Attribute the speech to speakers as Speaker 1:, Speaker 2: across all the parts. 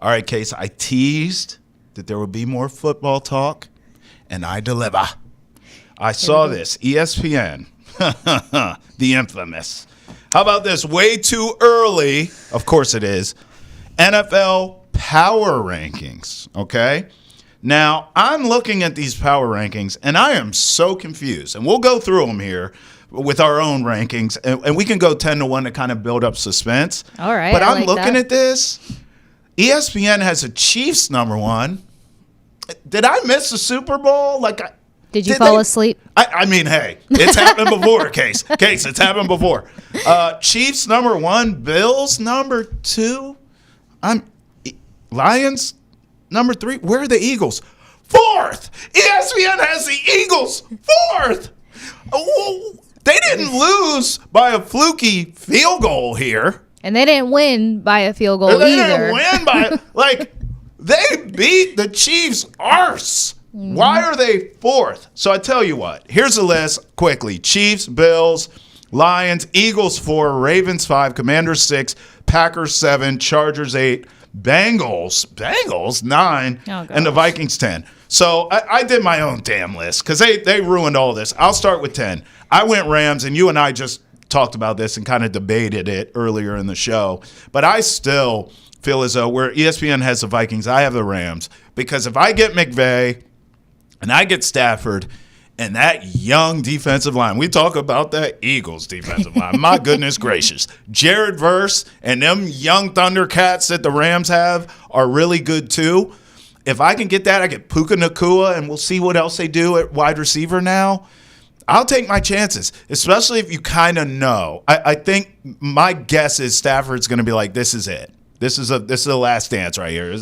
Speaker 1: All right, Case, I teased that there would be more football talk, and I deliver. I saw this, ESPN, the infamous. How about this? Way too early, of course it is, NFL power rankings, okay? Now, I'm looking at these power rankings, and I am so confused. And we'll go through them here with our own rankings, and we can go 10-1 to kind of build up suspense.
Speaker 2: All right.
Speaker 1: But I'm looking at this. ESPN has the Chiefs number 1. Did I miss the Super Bowl?
Speaker 2: Did you fall asleep?
Speaker 1: I mean, hey, it's happened before, Case. Case, it's happened before. Chiefs number 1, Bills number 2. Lions number 3. Where are the Eagles? 4th. ESPN has the Eagles 4th. Oh, they didn't lose by a fluky field goal here.
Speaker 2: And they didn't win by a field goal either.
Speaker 1: They didn't win by, they beat the Chiefs' arse. Why are they 4th? So I tell you what. Here's the list quickly. Chiefs, Bills, Lions, Eagles 4, Ravens 5, Commanders 6, Packers 7, Chargers 8, Bengals 9, and the Vikings 10. So I did my own damn list because they ruined all this. I'll start with 10. I went Rams, and you and I just talked about this and kind of debated it earlier in the show. But I still feel as though where ESPN has the Vikings, I have the Rams. Because if I get McVay and I get Stafford and that young defensive line, we talk about that Eagles defensive line. My goodness gracious. Jared Verse and them young Thundercats that the Rams have are really good too. If I can get that, I get Puka Nacua, and we'll see what else they do at wide receiver now. I'll take my chances, especially if you kind of know. I think my guess is Stafford's going to be like, this is it. This is the last dance right here.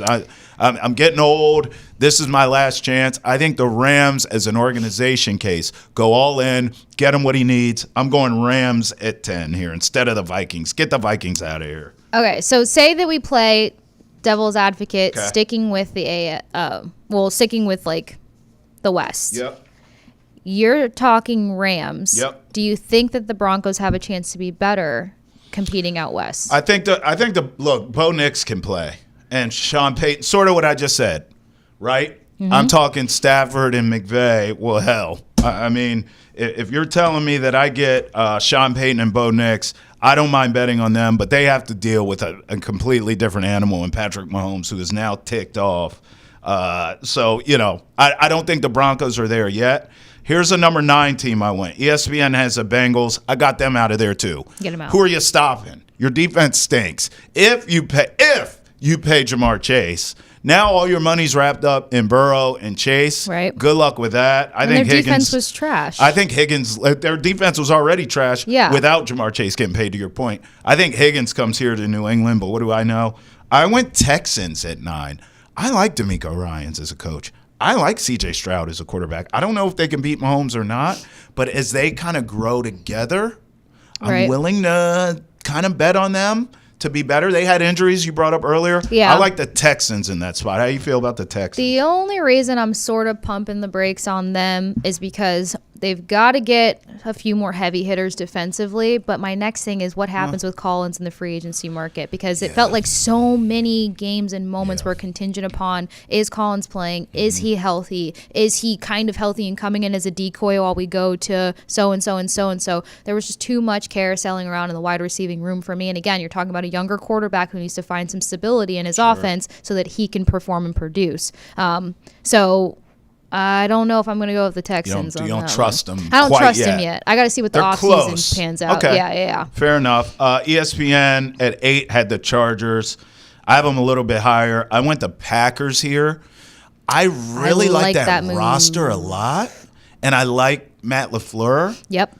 Speaker 1: I'm getting old. This is my last chance. I think the Rams, as an organization case, go all in, get him what he needs. I'm going Rams at 10 here instead of the Vikings. Get the Vikings out of here.
Speaker 2: Okay, so say that we play devil's advocate, sticking with the sticking with the West.
Speaker 1: Yep.
Speaker 2: You're talking Rams.
Speaker 1: Yep.
Speaker 2: Do you think that the Broncos have a chance to be better competing out West?
Speaker 1: I think look, Bo Nix can play, and Sean Payton, sort of what I just said, right? Mm-hmm. I'm talking Stafford and McVay. Well, hell, I mean, if you're telling me that I get Sean Payton and Bo Nix, I don't mind betting on them, but they have to deal with a completely different animal in Patrick Mahomes, who is now ticked off. So, I don't think the Broncos are there yet. Here's a number 9 team I went. ESPN has the Bengals. I got them out of there too.
Speaker 2: Get them out.
Speaker 1: Who are you stopping? Your defense stinks. If you pay Jamar Chase, now all your money's wrapped up in Burrow and Chase.
Speaker 2: Right.
Speaker 1: Good luck with that. I think
Speaker 2: their
Speaker 1: Higgins,
Speaker 2: defense was trash.
Speaker 1: I think Higgins, their defense was already trash without Jamar Chase getting paid, to your point. I think Higgins comes here to New England, but what do I know? I went Texans at 9. I like DeMeco Ryans as a coach. I like C.J. Stroud as a quarterback. I don't know if they can beat Mahomes or not, but as they kind of grow together, I'm willing to kind of bet on them to be better. They had injuries you brought up earlier.
Speaker 2: Yeah.
Speaker 1: I like the Texans in that spot. How do you feel about the Texans?
Speaker 2: The only reason I'm sort of pumping the brakes on them is because they've got to get a few more heavy hitters defensively. But my next thing is what happens with Collins in the free agency market, because it felt like so many games and moments were contingent upon, is Collins playing? Is he healthy? Is he kind of healthy and coming in as a decoy while we go to so-and-so and so-and-so? There was just too much carouseling around in the wide receiving room for me. And again, you're talking about a younger quarterback who needs to find some stability in his offense so that he can perform and produce. So I don't know if I'm going to go with the Texans.
Speaker 1: You don't trust them.
Speaker 2: I don't trust them yet. I got to see what the offseason pans out.
Speaker 1: Okay.
Speaker 2: Yeah.
Speaker 1: Fair enough. ESPN at 8 had the Chargers. I have them a little bit higher. I went the Packers here. I really like that roster a lot, and I like Matt LaFleur.
Speaker 2: Yep.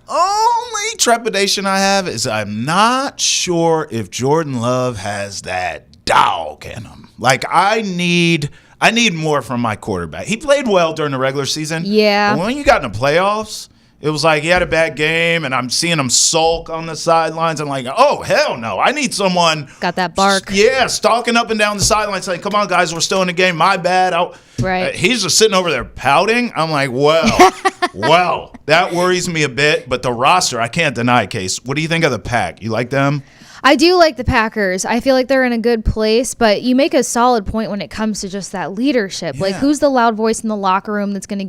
Speaker 1: Only trepidation I have is I'm not sure if Jordan Love has that dog in him. Like, I need more from my quarterback. He played well during the regular season.
Speaker 2: Yeah.
Speaker 1: But when you got in the playoffs, it was like he had a bad game, and I'm seeing him sulk on the sidelines. I'm like, oh, hell no. I need someone.
Speaker 2: Got that bark.
Speaker 1: Yeah, stalking up and down the sidelines saying, come on, guys, we're still in the game. My bad.
Speaker 2: Right.
Speaker 1: He's just sitting over there pouting. I'm like, well, that worries me a bit. But the roster, I can't deny, Case. What do you think of the Pack? You like them?
Speaker 2: I do like the Packers. I feel like they're in a good place, but you make a solid point when it comes to just that leadership.
Speaker 1: Yeah.
Speaker 2: Like, who's the loud voice in the locker room that's gonna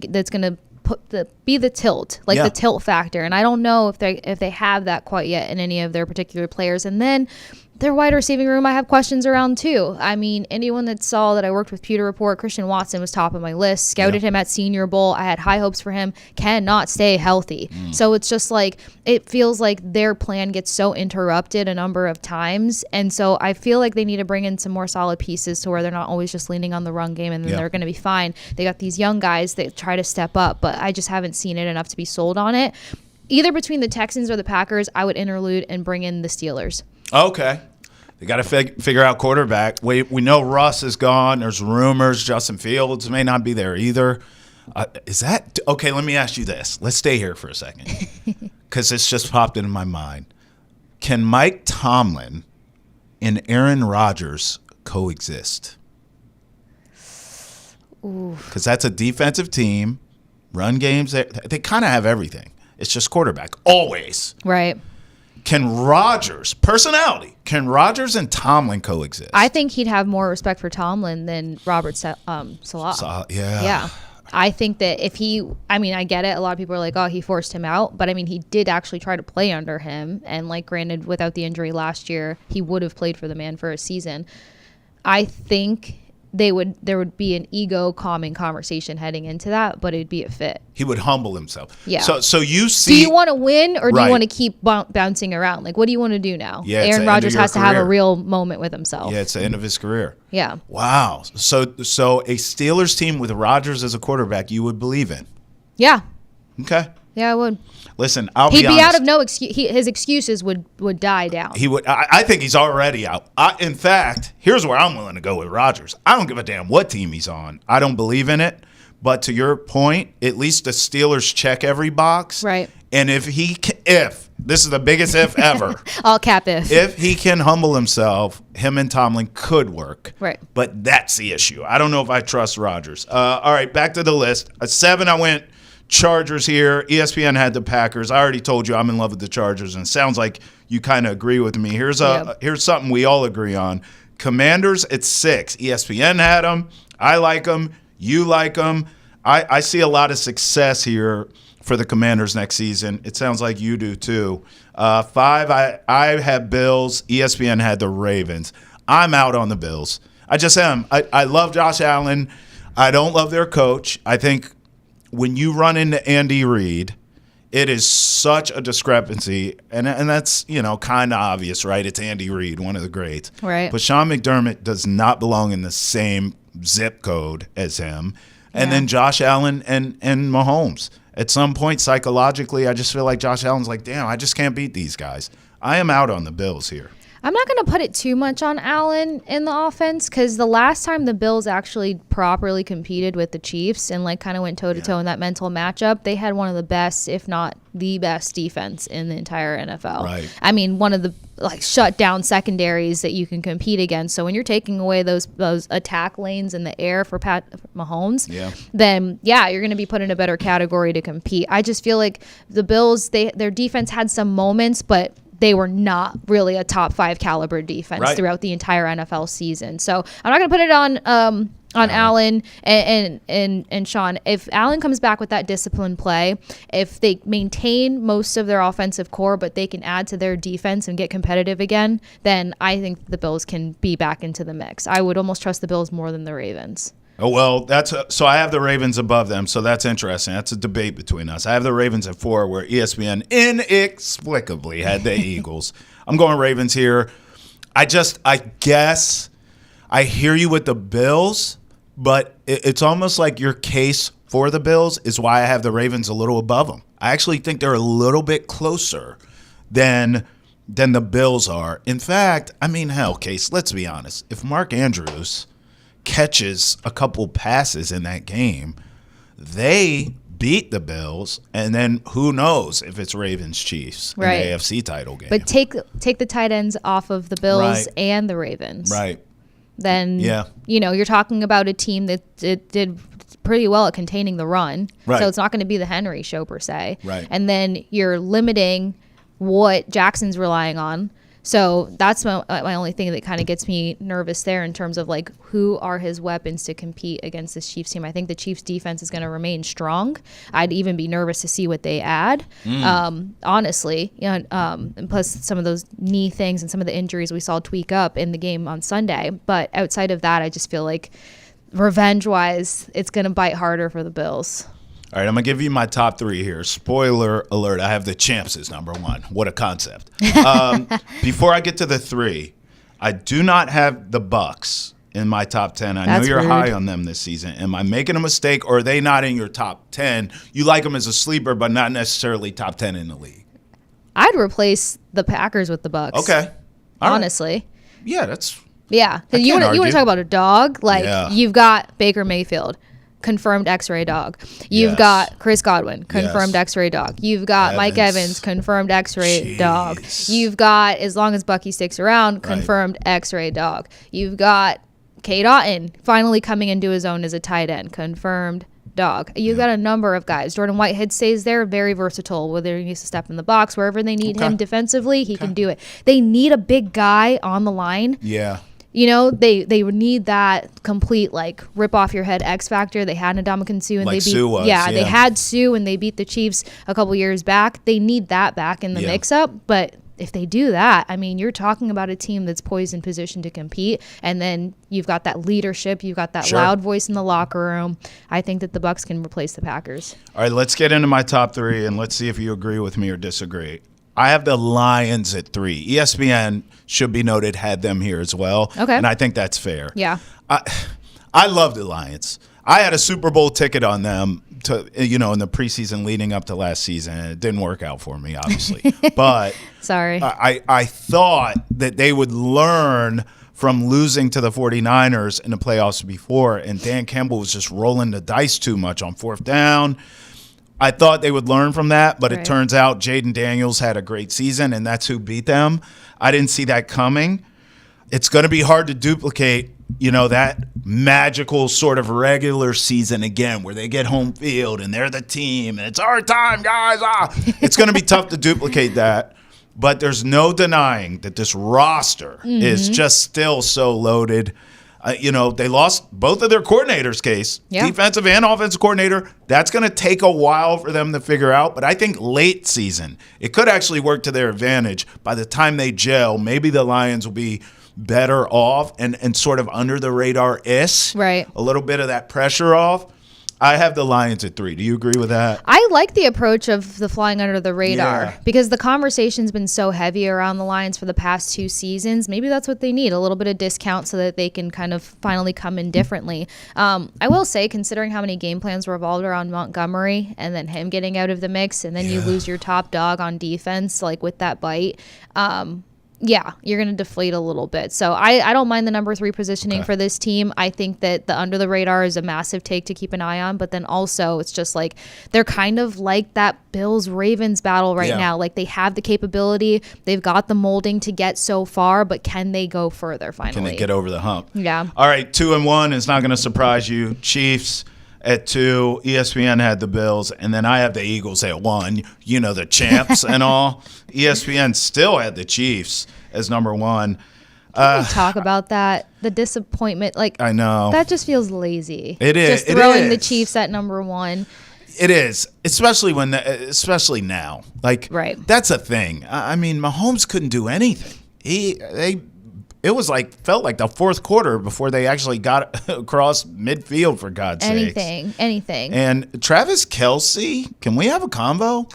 Speaker 2: be the tilt, like the tilt factor? And I don't know if they have that quite yet in any of their particular players. And then their wide receiving room, I have questions around too. I mean, anyone that saw that I worked with Pewter Report, Christian Watson was top of my list. Scouted him at Senior Bowl. I had high hopes for him. Cannot stay healthy. So it's just like, it feels like their plan gets so interrupted a number of times. And so I feel like they need to bring in some more solid pieces to where they're not always just leaning on the run game and then they're going to be fine. They got these young guys that try to step up, but I just haven't seen it enough to be sold on it. Either between the Texans or the Packers, I would interlude and bring in the Steelers.
Speaker 1: Okay. They got to figure out quarterback. We know Russ is gone. There's rumors Justin Fields may not be there either. Is that – okay, let me ask you this. Let's stay here for a second because it's just popped into my mind. Can Mike Tomlin and Aaron Rodgers coexist? Because that's a defensive team. Run games, they kind of have everything. It's just quarterback, always.
Speaker 2: Right.
Speaker 1: Can Rodgers and Tomlin coexist?
Speaker 2: I think he'd have more respect for Tomlin than Robert Salah. Yeah. I think that if I get it. A lot of people are like, oh, he forced him out. But, I mean, he did actually try to play under him. And, like, granted, without the injury last year, he would have played for the man for a season. I think there would be an ego calming conversation heading into that, but it'd be a fit.
Speaker 1: He would humble himself.
Speaker 2: Yeah.
Speaker 1: So you see,
Speaker 2: do you want to win or do you want to keep bouncing around? Like, what do you want to do now?
Speaker 1: Yeah,
Speaker 2: Aaron Rodgers has to have a real moment with himself.
Speaker 1: Yeah, it's the end of his career.
Speaker 2: Yeah.
Speaker 1: Wow. So a Steelers team with Rodgers as a quarterback, you would believe in?
Speaker 2: Yeah.
Speaker 1: Okay.
Speaker 2: Yeah, I would.
Speaker 1: Listen,
Speaker 2: He'd be
Speaker 1: honest.
Speaker 2: out of no excuse. His excuses would die down.
Speaker 1: He would. I think he's already out. In fact, here's where I'm willing to go with Rodgers. I don't give a damn what team he's on. I don't believe in it. But to your point, at least the Steelers check every box.
Speaker 2: Right.
Speaker 1: And if this is the biggest if ever.
Speaker 2: All cap if.
Speaker 1: If he can humble himself, him and Tomlin could work.
Speaker 2: Right.
Speaker 1: But that's the issue. I don't know if I trust Rodgers. All right, back to the list. At 7, I went Chargers here. ESPN had the Packers. I already told you I'm in love with the Chargers, and it sounds like you kind of agree with me. Here's something we all agree on. Commanders at 6. ESPN had them. I like them. You like them. I see a lot of success here for the Commanders next season. It sounds like you do too. 5, I have Bills. ESPN had the Ravens. I'm out on the Bills. I just am. I love Josh Allen. I don't love their coach. I think when you run into Andy Reid, it is such a discrepancy, and that's, kind of obvious, right? It's Andy Reid, one of the greats.
Speaker 2: Right.
Speaker 1: But Sean McDermott does not belong in the same zip code as him. And then Josh Allen and Mahomes. At some point, psychologically, I just feel like Josh Allen's like, damn, I just can't beat these guys. I am out on the Bills here.
Speaker 2: I'm not going to put it too much on Allen in the offense because the last time the Bills actually properly competed with the Chiefs and kind of went toe-to-toe in that mental matchup, they had one of the best, if not the best defense in the entire NFL.
Speaker 1: Right.
Speaker 2: I mean, one of the shut-down secondaries that you can compete against. So when you're taking away those attack lanes in the air for Pat Mahomes, then, you're going to be put in a better category to compete. I just feel like the Bills, their defense had some moments, but they were not really a top 5 caliber defense throughout the entire NFL season. So I'm not going to put it on Allen and Sean. If Allen comes back with that disciplined play, if they maintain most of their offensive core, but they can add to their defense and get competitive again, then I think the Bills can be back into the mix. I would almost trust the Bills more than the Ravens.
Speaker 1: Oh, well, so I have the Ravens above them, so that's interesting. That's a debate between us. I have the Ravens at 4, where ESPN inexplicably had the Eagles. I'm going Ravens here. I guess I hear you with the Bills, but it's almost like your case for the Bills is why I have the Ravens a little above them. I actually think they're a little bit closer than the Bills are. In fact, hell, Case, let's be honest. If Mark Andrews catches a couple passes in that game, they beat the Bills, and then who knows if it's Ravens-Chiefs in the AFC title game.
Speaker 2: But take the tight ends off of the Bills and the Ravens.
Speaker 1: Right.
Speaker 2: Then, you're talking about a team that did pretty well at containing the run.
Speaker 1: Right.
Speaker 2: So it's not going to be the Henry show per se.
Speaker 1: Right.
Speaker 2: And then you're limiting what Jackson's relying on. So that's my only thing that kind of gets me nervous there in terms of like who are his weapons to compete against this Chiefs team. I think the Chiefs defense is going to remain strong. I'd even be nervous to see what they add, honestly. And plus some of those knee things and some of the injuries we saw tweak up in the game on Sunday. But outside of that, I just feel like revenge-wise, it's going to bite harder for the Bills.
Speaker 1: All right, I'm going to give you my top 3 here. Spoiler alert, I have the champs as number 1. What a concept. Before I get to the 3, I do not have the Bucks in my top 10. I know you're
Speaker 2: rude.
Speaker 1: high on them this season. Am I making a mistake, or are they not in your top 10? You like them as a sleeper, but not necessarily top 10 in the league.
Speaker 2: I'd replace the Packers with the Bucks.
Speaker 1: Okay. All
Speaker 2: honestly.
Speaker 1: Right. Yeah, that's...
Speaker 2: Yeah.
Speaker 1: I
Speaker 2: You
Speaker 1: can't
Speaker 2: want to
Speaker 1: argue.
Speaker 2: talk about a dog? Like,
Speaker 1: Yeah.
Speaker 2: you've got Baker Mayfield. Confirmed X-ray dog. You've
Speaker 1: Yes.
Speaker 2: got Chris Godwin, confirmed
Speaker 1: Yes.
Speaker 2: X-ray dog. You've got Mike Evans, confirmed X-ray dog. You've got, as long as Bucky sticks around, confirmed X-ray dog. You've got Kate Otten finally coming into his own as a tight end, confirmed dog. You've got a number of guys. Jordan Whitehead stays there, very versatile. Whether he needs to step in the box, wherever they need him defensively, he can do it. They need a big guy on the line.
Speaker 1: Yeah.
Speaker 2: You know, they would need that complete, like, rip off your head X factor. They had Ndamukong Suh and
Speaker 1: Like
Speaker 2: they beat
Speaker 1: Sue was,
Speaker 2: yeah, they
Speaker 1: yeah.
Speaker 2: had Sue and they beat the Chiefs a couple years back. They need that back in the mix up, but if they do that, I mean, you're talking about a team that's poised in position to compete, and then you've got that leadership, you've got that loud voice in the locker room. I think that the Bucks can replace the Packers.
Speaker 1: All right, let's get into my top 3, and let's see if you agree with me or disagree. I have the Lions at 3. ESPN, should be noted, had them here as well.
Speaker 2: Okay.
Speaker 1: And I think that's fair.
Speaker 2: Yeah.
Speaker 1: I love the Lions. I had a Super Bowl ticket on them in the preseason leading up to last season. And it didn't work out for me, obviously. But
Speaker 2: Sorry.
Speaker 1: I thought that they would learn from losing to the 49ers in the playoffs before, and Dan Campbell was just rolling the dice too much on 4th down. I thought they would learn from that, but it turns out Jaden Daniels had a great season, and that's who beat them. I didn't see that coming. It's going to be hard to duplicate, that magical sort of regular season again where they get home field and they're the team and it's our time, guys. It's going to be tough to duplicate that. But there's no denying that this roster is just still so loaded. They lost both of their coordinators, Case.
Speaker 2: Yeah.
Speaker 1: Defensive and offensive coordinator. That's going to take a while for them to figure out. But I think late season, it could actually work to their advantage. By the time they gel, maybe the Lions will be better off and sort of under the radar-ish.
Speaker 2: Right.
Speaker 1: A little bit of that pressure off. I have the Lions at 3. Do you agree with that?
Speaker 2: I like the approach of the flying under the radar
Speaker 1: Yeah.
Speaker 2: because the conversation's been so heavy around the Lions for the past 2 seasons. Maybe that's what they need, a little bit of discount so that they can kind of finally come in differently. I will say, considering how many game plans revolved around Montgomery and then him getting out of the mix and then you lose your top dog on defense, like with that bite, yeah, you're going to deflate a little bit. So I don't mind the number 3 positioning for this team. I think that the under the radar is a massive take to keep an eye on. But then also it's just like they're kind of like that Bills-Ravens battle right now. Like they have the capability. They've got the molding to get so far. But can they go further finally?
Speaker 1: Can they get over the hump?
Speaker 2: Yeah.
Speaker 1: All right, 2-1 is not going to surprise you. Chiefs at 2. ESPN had the Bills, and then I have the Eagles at 1. The champs and all. ESPN still had the Chiefs as number 1.
Speaker 2: Can we talk about that? The disappointment. Like
Speaker 1: I know.
Speaker 2: that just feels lazy.
Speaker 1: It is.
Speaker 2: Just throwing the
Speaker 1: is.
Speaker 2: Chiefs at number 1.
Speaker 1: It is, especially now. Like,
Speaker 2: Right.
Speaker 1: That's a thing. I mean, Mahomes couldn't do anything. It was felt like the fourth quarter before they actually got across midfield, for God's sake.
Speaker 2: Anything.
Speaker 1: And Travis Kelce, can we have a convo?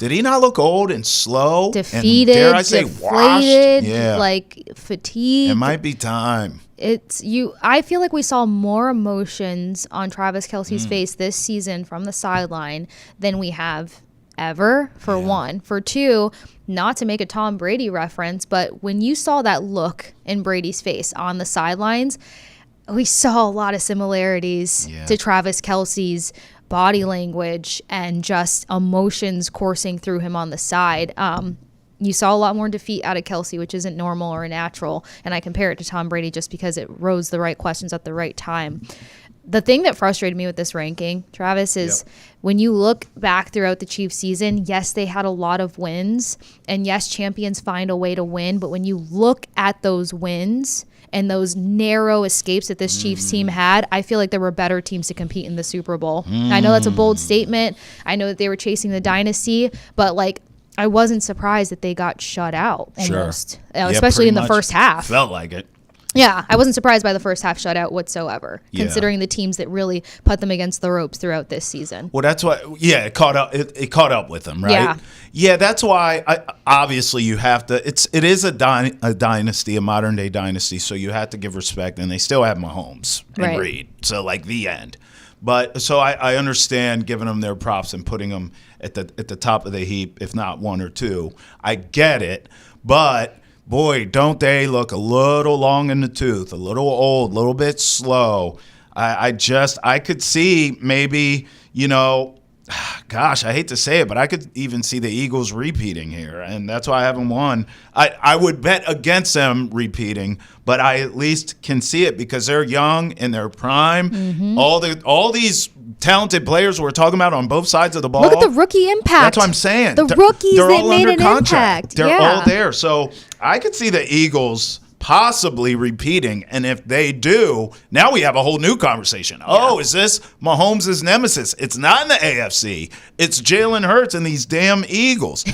Speaker 1: Did he not look old and slow?
Speaker 2: Defeated,
Speaker 1: and, dare I say,
Speaker 2: deflated,
Speaker 1: washed? Yeah.
Speaker 2: like fatigued.
Speaker 1: It might be time.
Speaker 2: I feel like we saw more emotions on Travis Kelce's face this season from the sideline than we have ever, for one. For two, not to make a Tom Brady reference, but when you saw that look in Brady's face on the sidelines, we saw a lot of similarities to Travis Kelce's body language and just emotions coursing through him on the side. You saw a lot more defeat out of Kelce, which isn't normal or natural. And I compare it to Tom Brady just because it rose the right questions at the right time. The thing that frustrated me with this ranking, Travis, is when you look back throughout the Chiefs season, yes, they had a lot of wins, and yes, champions find a way to win. But when you look at those wins and those narrow escapes that this Chiefs team had, I feel like there were better teams to compete in the Super Bowl. I know that's a bold statement. I know that they were chasing the dynasty, but like, I wasn't surprised that they got shut out almost, especially in the first half.
Speaker 1: Felt like it.
Speaker 2: Yeah, I wasn't surprised by the first half shutout whatsoever, considering the teams that really put them against the ropes throughout this season.
Speaker 1: Well, that's why. Yeah, it caught up. It caught up with them, right? Yeah. That's why. Obviously, you have to. It is a dynasty, a modern day dynasty. So you have to give respect, and they still have Mahomes and Reed. So like the end. But so I understand giving them their props and putting them at the top of the heap, if not one or two. I get it, but. Boy, don't they look a little long in the tooth, a little old, a little bit slow. I could see maybe, gosh, I hate to say it, but I could even see the Eagles repeating here, and that's why I haven't won. I would bet against them repeating, but I at least can see it because they're young in their prime. Mm-hmm. All these talented players we're talking about on both sides of the ball.
Speaker 2: Look at the rookie impact.
Speaker 1: That's what I'm saying.
Speaker 2: The rookies
Speaker 1: they're
Speaker 2: that
Speaker 1: all
Speaker 2: made
Speaker 1: under
Speaker 2: an
Speaker 1: contract.
Speaker 2: impact.
Speaker 1: They're all there. So I could see the Eagles possibly repeating. And if they do, now we have a whole new conversation. Yeah. Oh, is this Mahomes' nemesis? It's not in the AFC. It's Jalen Hurts and these damn Eagles.